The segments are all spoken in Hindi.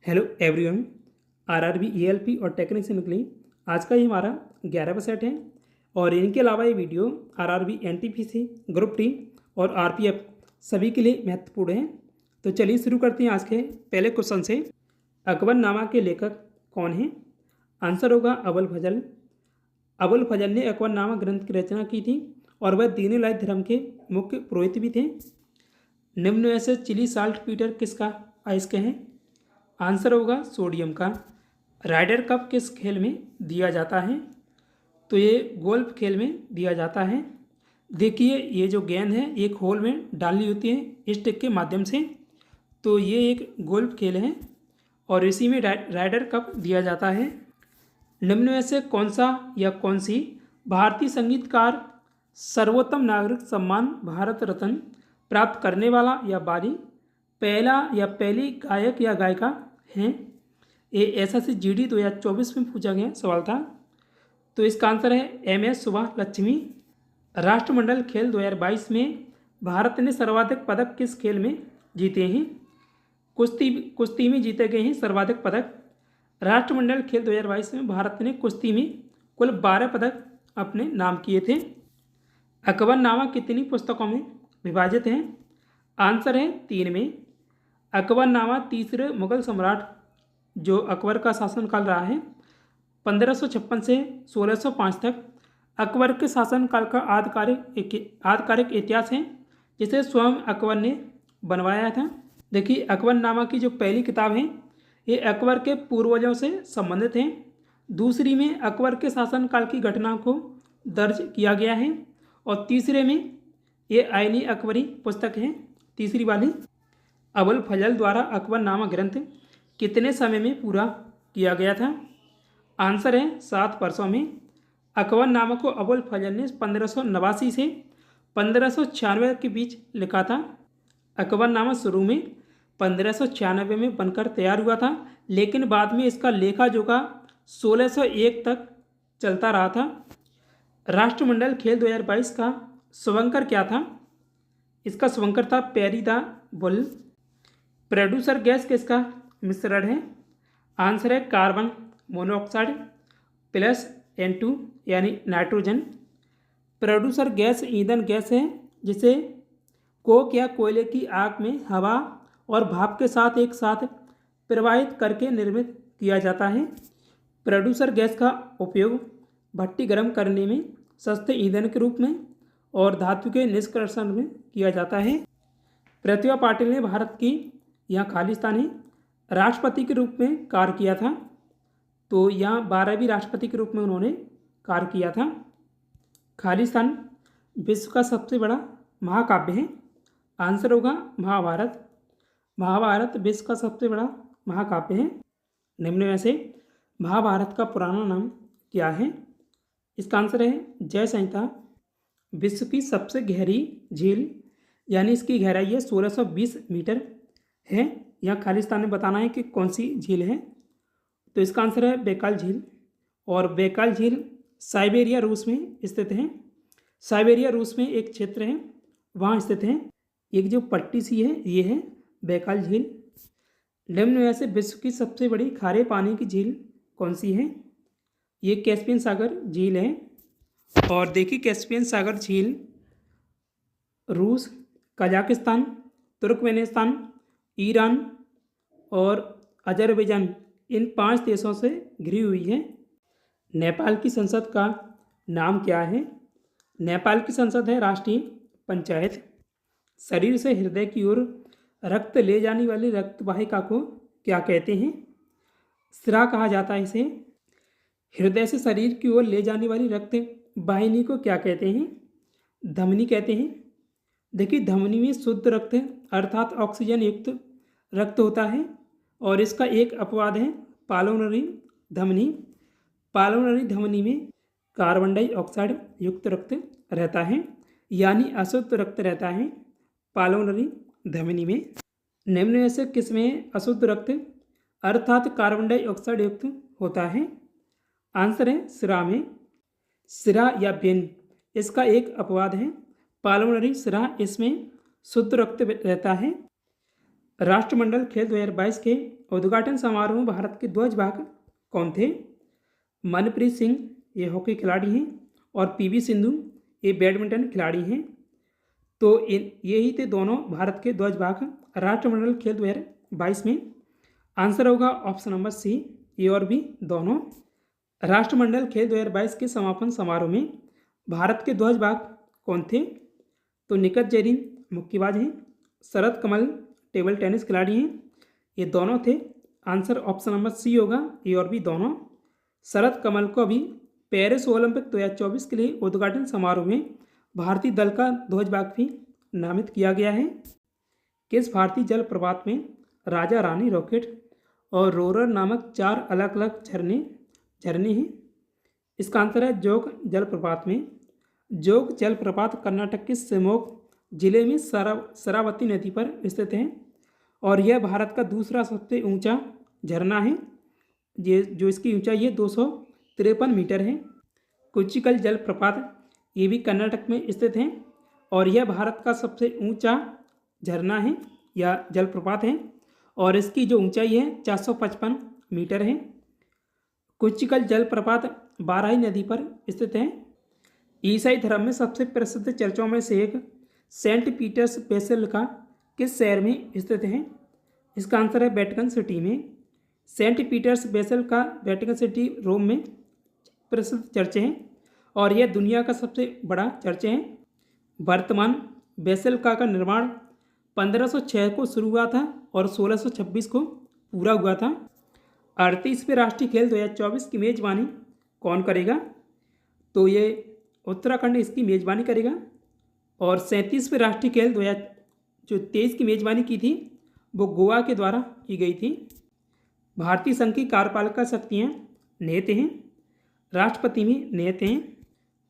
Hello everyone. आरआरबी ईएलपी और टेक्नीशियन के लिए आज का ये हमारा 11वां सेट है। और इनके अलावा ये video RRB NTPC group D और आरपीएफ सभी के लिए महत्वपूर्ण है। तो चलिए शुरू करते हैं आज के पहले क्वेश्चन से। अकबरनामा के लेखक कौन हैं? आंसर होगा अबुल फजल। अबुल फजल ने अकबरनामा ग्रंथ की रचना की थी और वह दीन इलाही धर्म के मुख्य पुरोहित भी थे। निम्न में से चिली साल्ट पीटर किसका अयस्क है? आंसर होगा सोडियम का। राइडर कप किस खेल में दिया जाता है? तो ये गोल्फ खेल में दिया जाता है। देखिए ये जो गेंद है एक होल में डालनी होती है स्टिक के माध्यम से। तो ये एक गोल्फ खेल है और इसी में राइडर कप दिया जाता है। निम्न में से कौन सा या कौन सी भारतीय संगीतकार सर्वोत्तम नागरिक सम्मान भारत रत्न प्राप्त करने वाला या बाली पहला या पहली गायक या गायिका हैं? ये एसएससी जीडी 2024 में पूछा गया सवाल था। तो इसका आंसर है एमएस सुभाष लक्ष्मी। राष्ट्रमंडल खेल 2022 में भारत ने सर्वाधिक पदक किस खेल में जीते हैं? कुश्ती में जीते गए हैं सर्वाधिक पदक। राष्ट्रमंडल खेल 2022 में भारत ने कुश्ती में कुल 12 पदक अपने नाम किए थे। अकबरनामा कितनी पुस्तकों में विभाजित है? आंसर है 3 में। अकबरनामा तीसरे मुगल सम्राट जो अकबर का शासनकाल रहा है 1556 से 1605 तक अकबर के शासनकाल का आधिकारिक इतिहास है जिसे स्वयं अकबर ने बनवाया था। देखिए अकबरनामा की जो पहली किताब है ये अकबर के पूर्वजों से संबंधित है। दूसरी में अकबर के शासनकाल की घटना को दर्ज किया गया है और तीसरे में ये आईनी अकबरी पुस्तक है तीसरी वाली। अबुल फजल द्वारा अकबरनामा ग्रंथ कितने समय में पूरा किया गया था? आंसर है 7 वर्षों में। अकबरनामा को अबुल फजल ने 1589 से 1596 के बीच लिखा था। अकबरनामा शुरू में 1596 में बनकर तैयार हुआ था लेकिन बाद में इसका लेखा जोखा 1601 तक चलता रहा था। राष्ट्रमंडल खेल 2022 का शुभंकर क्या था? इसका शुभंकर था peri the bull. Producer gas किसका मिश्रण है? आंसर है कार्बन मोनोऑक्साइड प्लस N2 यानी नाइट्रोजन। प्रोड्यूसर गैस ईंधन गैस है जिसे कोक या कोयले की आग में हवा और भाप के साथ एक साथ प्रवाहित करके निर्मित किया जाता है। प्रोड्यूसर गैस का उपयोग भट्टी गर्म करने में सस्ते ईंधन के रूप में और धातु के निष्कर्षण में किया जाता है। प्रतिभा पाटिल ने भारत की यहाँ खालिस्तानी राष्ट्रपति के रूप में कार्य किया था। तो यहाँ 12वीं राष्ट्रपति के रूप में उन्होंने कार्य किया था। खालिस्तान विश्व का सबसे बड़ा महाकाव्य है। आंसर होगा महाभारत। महाभारत विश्व का सबसे बड़ा महाकाव्य है। निम्न में से महाभारत का पुराना नाम क्या है? इसका आंसर है जय संहिता। विश्व की सबसे गहरी झील यानी इसकी गहराई है 1620 मीटर है। यहाँ खालिस्तान में बताना है कि कौन सी झील है। तो इसका आंसर है बैकाल झील। और बैकाल झील साइबेरिया रूस में स्थित है। साइबेरिया रूस में एक क्षेत्र है वहाँ स्थित है। एक जो पट्टी सी है ये है बैकाल झील। निम्न में से विश्व की सबसे बड़ी खारे पानी की झील कौन सी है? ये कैस्पियन सागर झील है। और देखिए कैस्पियन सागर झील रूस, कजाकिस्तान, तुर्कमेनिस्तान, ईरान और अजरबैजान इन 5 देशों से घिरी हुई है। नेपाल की संसद का नाम क्या है? नेपाल की संसद है राष्ट्रीय पंचायत। शरीर से हृदय की ओर रक्त ले जाने वाली रक्त वाहिका को क्या कहते हैं? सिरा कहा जाता है इसे। हृदय से शरीर की ओर ले जाने वाली रक्त वाहिनी को क्या कहते हैं? धमनी कहते हैं। देखिए धमनी में शुद्ध रक्त अर्थात ऑक्सीजन युक्त रक्त होता है और इसका एक अपवाद है पाल्मोनरी धमनी। पाल्मोनरी धमनी में कार्बन डाइऑक्साइड युक्त रक्त रहता है यानी अशुद्ध रक्त रहता है पाल्मोनरी धमनी में। निम्न में से किस में अशुद्ध रक्त अर्थात कार्बन डाइऑक्साइड युक्त होता है? आंसर है सिरा में। सिरा या वेन इसका एक अपवाद है पाल्मोनरी सिरा, इसमें शुद्ध रक्त रहता है। राष्ट्रमंडल खेल 2022 के उद्घाटन समारोह में भारत के ध्वजवाहक कौन थे? मनप्रीत सिंह ये हॉकी खिलाड़ी हैं और पीवी सिंधु ये बैडमिंटन खिलाड़ी हैं। तो यही थे दोनों भारत के ध्वजवाहक राष्ट्रमंडल खेल 2022 में। आंसर होगा ऑप्शन नंबर सी, ये और भी दोनों। राष्ट्रमंडल खेल 2022 के समापन समारोह में भारत के ध्वजवाहक कौन थे? तो निखत जरीन मुक्केबाज हैं, शरद कमल टेबल टेनिस खिलाड़ी हैं, ये दोनों थे। आंसर ऑप्शन नंबर सी होगा, ये और भी दोनों। शरद कमल को अभी पेरिस ओलंपिक 2024 के लिए उद्घाटन समारोह में भारतीय दल का ध्वजवाहक भी नामित किया गया है। किस भारतीय जलप्रपात में राजा रानी रॉकेट और रोरर नामक 4 अलग अलग झरने हैं? इसका आंसर है जोग जलप्रपात में। जोग जलप्रपात कर्नाटक के शिवमोगा जिले में शरावती नदी पर स्थित है और यह भारत का दूसरा सबसे ऊंचा झरना है। ये जो इसकी ऊंचाई है 253 मीटर है। कुचिकल जलप्रपात ये भी कर्नाटक में स्थित है और यह भारत का सबसे ऊंचा झरना है या जलप्रपात है और इसकी जो ऊंचाई है 455 मीटर है। कुचिकल जलप्रपात बाराही नदी पर स्थित है। ईसाई धर्म में सबसे प्रसिद्ध चर्चों में से एक सेंट पीटर्स बेसिलिका किस शहर में स्थित है? इसका आंसर है वेटिकन सिटी में। Saint Peter's Basilica Vatican City Rome में प्रसिद्ध चर्च है और यह दुनिया का सबसे बड़ा चर्च है। वर्तमान बेसिलिका का निर्माण 1506 को शुरू हुआ था और 1626 को पूरा हुआ था। 38वें राष्ट्रीय खेल 2024 की मेजबानी कौन करेगा? तो ये उत्तराखंड इसकी मेजबानी करेगा। और 37वें राष्ट्रीय खेल 2023 की मेजबानी की थी वो गोवा के द्वारा की गई थी। भारतीय संघ की कार्यपालिका शक्तियाँ निहित हैं। राष्ट्रपति में निहित हैं।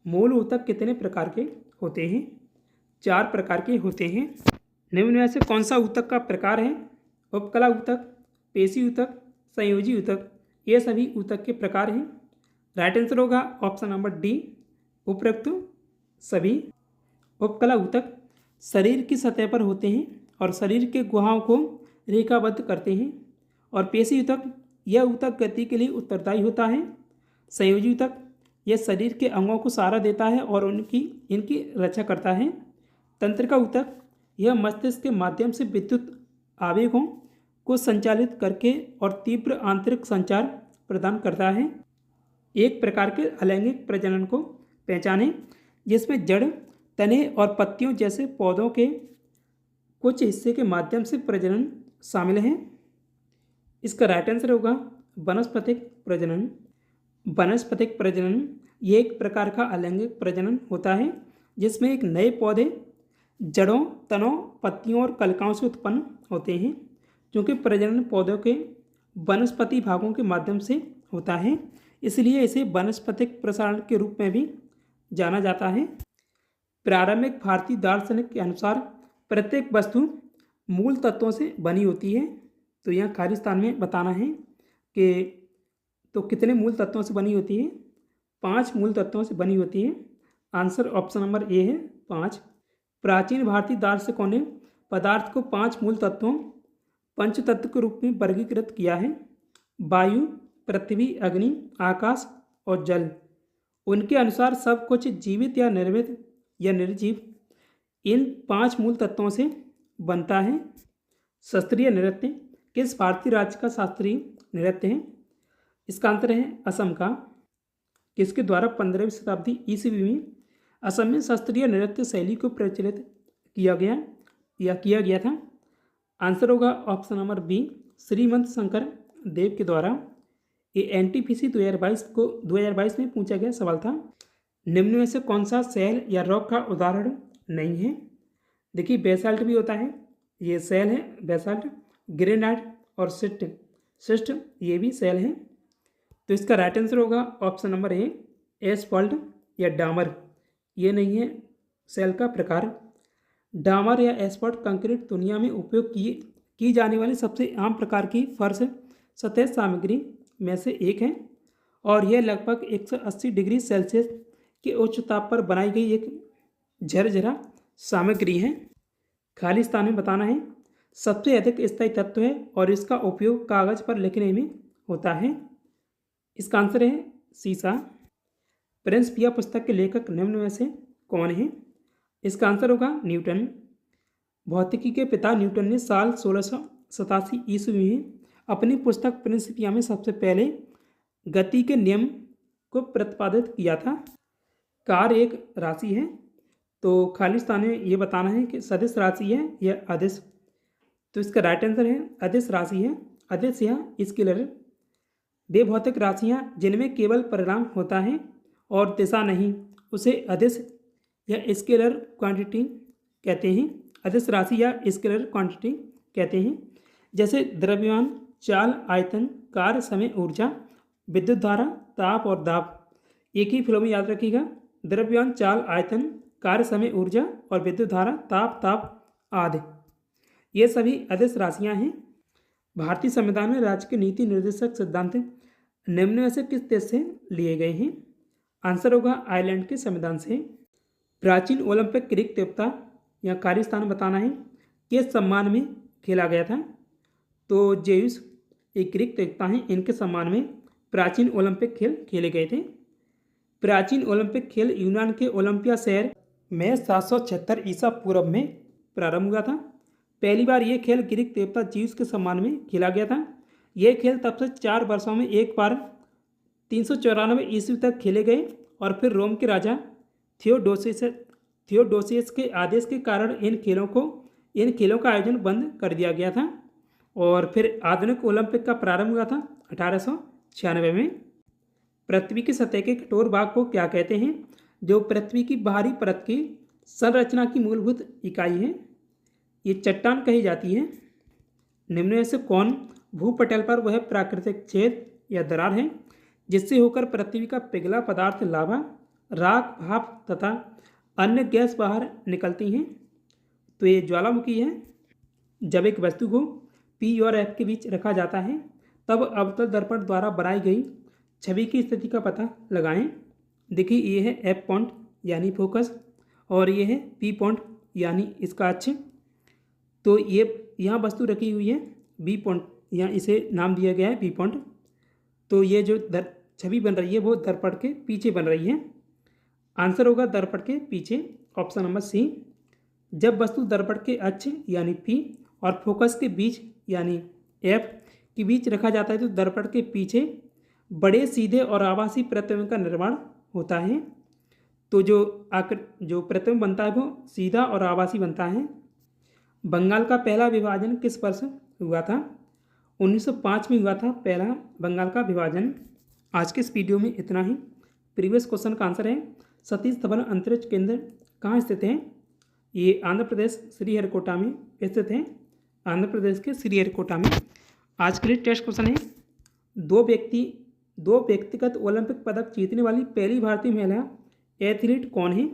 मूल ऊतक कितने प्रकार के होते हैं? 4 प्रकार के होते हैं। निम्न में से कौन सा ऊतक का प्रकार है? उपकला ऊतक, पेशी ऊतक, संयोजी ऊतक, ये सभी ऊतक के प्रकार हैं। राइट आंसर होगा ऑप्शन नंबर डी, उपरोक्त सभी। उपकला ऊतक शरीर की सतह पर होते हैं और शरीर के गुहाओं को रेखाबद्ध करते हैं। और पेशी ऊतक यह ऊतक गति के लिए उत्तरदायी होता है। संयोजी ऊतक यह शरीर के अंगों को सहारा देता है और इनकी रक्षा करता है। तंत्रिका ऊतक यह मस्तिष्क के माध्यम से विद्युत आवेगों को संचालित करके और तीव्र आंतरिक संचार प्रदान करता है। एक प्रकार के अलैंगिक प्रजनन को पहचानें जिसमें जड़, तने और पत्तियों जैसे पौधों के कुछ हिस्से के माध्यम से प्रजनन शामिल है। इसका राइट आंसर होगा वनस्पतिक प्रजनन। वनस्पतिक प्रजनन ये एक प्रकार का अलैंगिक प्रजनन होता है जिसमें एक नए पौधे जड़ों, तनों, पत्तियों और कलिकाओं से उत्पन्न होते हैं। क्योंकि प्रजनन पौधों के वनस्पति भागों के माध्यम से होता है इसलिए इसे वनस्पतिक प्रसारण के रूप में भी जाना जाता है। प्रारंभिक भारतीय दार्शनिक के अनुसार प्रत्येक वस्तु मूल तत्वों से बनी होती है। तो यहाँ खालिस्तान में बताना है कि तो कितने मूल तत्वों से बनी होती है? 5 मूल तत्वों से बनी होती है। आंसर ऑप्शन नंबर ए है 5। प्राचीन भारतीय दार्शनिकों ने पदार्थ को 5 मूल तत्वों पंचतत्व के रूप में वर्गीकृत किया है। वायु, पृथ्वी, अग्नि, आकाश और जल। उनके अनुसार सब कुछ जीवित या निर्मित या निर्जीव इन 5 मूल तत्वों से बनता है। शास्त्रीय नृत्य किस भारतीय राज्य का शास्त्रीय नृत्य है? इसका आंसर है असम का। किसके द्वारा 15वीं शताब्दी ईस्वी में असम में शास्त्रीय नृत्य शैली को प्रचलित किया गया था। आंसर होगा ऑप्शन नंबर बी, श्रीमंत शंकर देव के द्वारा। ये एनटीपीसी 2022 में पूछा गया सवाल था। निम्न में से कौन सा सेल या रॉक का उदाहरण नहीं है? देखिए बेसाल्ट भी होता है, ये सेल है बेसाल्ट। ग्रेनाइट और सिस्ट ये भी सेल हैं। तो इसका राइट आंसर होगा ऑप्शन नंबर ए, एसफॉल्ट या डामर। ये नहीं है सेल का प्रकार। डामर या एसफॉल्ट कंक्रीट दुनिया में उपयोग की जाने वाली सबसे आम प्रकार की फर्श सतह सामग्री में से एक है और यह लगभग 180 डिग्री सेल्सियस के उच्च ताप पर बनाई गई एक झरझरा सामग्री है। खालिस्तान में बताना है सबसे अधिक स्थायी तत्व है और इसका उपयोग कागज पर लिखने में होता है। इसका आंसर है सीसा। प्रिंस पिया पुस्तक के लेखक निम्न में से कौन है? इसका आंसर होगा न्यूटन। भौतिकी के पिता न्यूटन ने साल 1687 ईस्वी में अपनी पुस्तक प्रिंस पिया में सबसे पहले गति के नियम को प्रतिपादित किया था। कार एक राशि है, तो खाली स्थान में ये बताना है कि सदिश राशि है या अदिश। तो इसका राइट आंसर है अदिश राशि है। अदिश या स्केलर वे भौतिक राशियाँ जिनमें केवल परिणाम होता है और दिशा नहीं, उसे अदिश या स्केलर क्वांटिटी कहते हैं। अदिश राशि या स्केलर क्वांटिटी कहते हैं। जैसे द्रव्यमान, चाल, आयतन, कार्य, समय, ऊर्जा, विद्युत धारा, ताप और दाब। एक ही फ्लो में याद रखिएगा। द्रव्यमान, चाल, आयतन, कार्य, समय, ऊर्जा और विद्युत धारा, ताप आदि, ये सभी अदिश राशियाँ हैं। भारतीय संविधान में राज्य के नीति निर्देशक सिद्धांत निम्न में से किस देश से लिए गए हैं? आंसर होगा आयरलैंड के संविधान से। प्राचीन ओलंपिक ग्रीक देवता या कार्यस्थान बताना है किस सम्मान में खेला गया था? तो जेउस एक ग्रीक देवता हैं, इनके सम्मान में प्राचीन ओलंपिक खेल खेले गए थे। प्राचीन ओलंपिक खेल यूनान के ओलंपिया शहर में 776 ईसा पूर्व में प्रारंभ हुआ था। पहली बार ये खेल ग्रीक देवता जीउस के सम्मान में खेला गया था। ये खेल तब से 4 वर्षों में एक बार 394 ईस्वी तक खेले गए और फिर रोम के राजा थियोडोसियस के आदेश के कारण इन खेलों का आयोजन बंद कर दिया गया था और फिर आधुनिक ओलंपिक का प्रारंभ हुआ था 1896 में। पृथ्वी की सतह के कठोर भाग को क्या कहते हैं? जो पृथ्वी की बाहरी परत की संरचना की मूलभूत इकाई है, ये चट्टान कही जाती है। निम्न में से कौन भूपटल पर वह प्राकृतिक छेद या दरार है जिससे होकर पृथ्वी का पिघला पदार्थ लावा, राख, भाप तथा अन्य गैस बाहर निकलती हैं? तो ये ज्वालामुखी है। जब एक वस्तु को P और F के बीच रखा जाता है तब अवतल दर्पण द्वारा बनाई गई छवि की स्थिति का पता लगाएं। देखिए, ये है F पॉइंट यानी फोकस और ये है P पॉइंट यानी इसका अक्ष। तो ये यहाँ वस्तु रखी हुई है B पॉइंट, यहाँ इसे नाम दिया गया है B पॉइंट। तो ये जो छवि बन रही है वो दर्पण के पीछे बन रही है। आंसर होगा दर्पण के पीछे, ऑप्शन नंबर सी। जब वस्तु दर्पण के अक्ष यानी P और फोकस के बीच यानी F के बीच रखा जाता है तो दर्पण के पीछे बड़े सीधे और आभासी प्रतिबिंब का निर्माण होता है। तो जो प्रतिबिंब बनता है वो सीधा और आभासी बनता है। बंगाल का पहला विभाजन किस वर्ष हुआ था? 1905 में हुआ था पहला बंगाल का विभाजन। आज के इस वीडियो में इतना ही। प्रीवियस क्वेश्चन का आंसर है सतीश धवन अंतरिक्ष केंद्र कहाँ स्थित है? ये आंध्र प्रदेश श्रीहरिकोटा में स्थित है। आंध्र प्रदेश के श्रीहरिकोटा में। आज के लिए टेस्ट क्वेश्चन है, दो व्यक्तिगत ओलंपिक पदक जीतने वाली पहली भारतीय महिला एथलीट कौन है?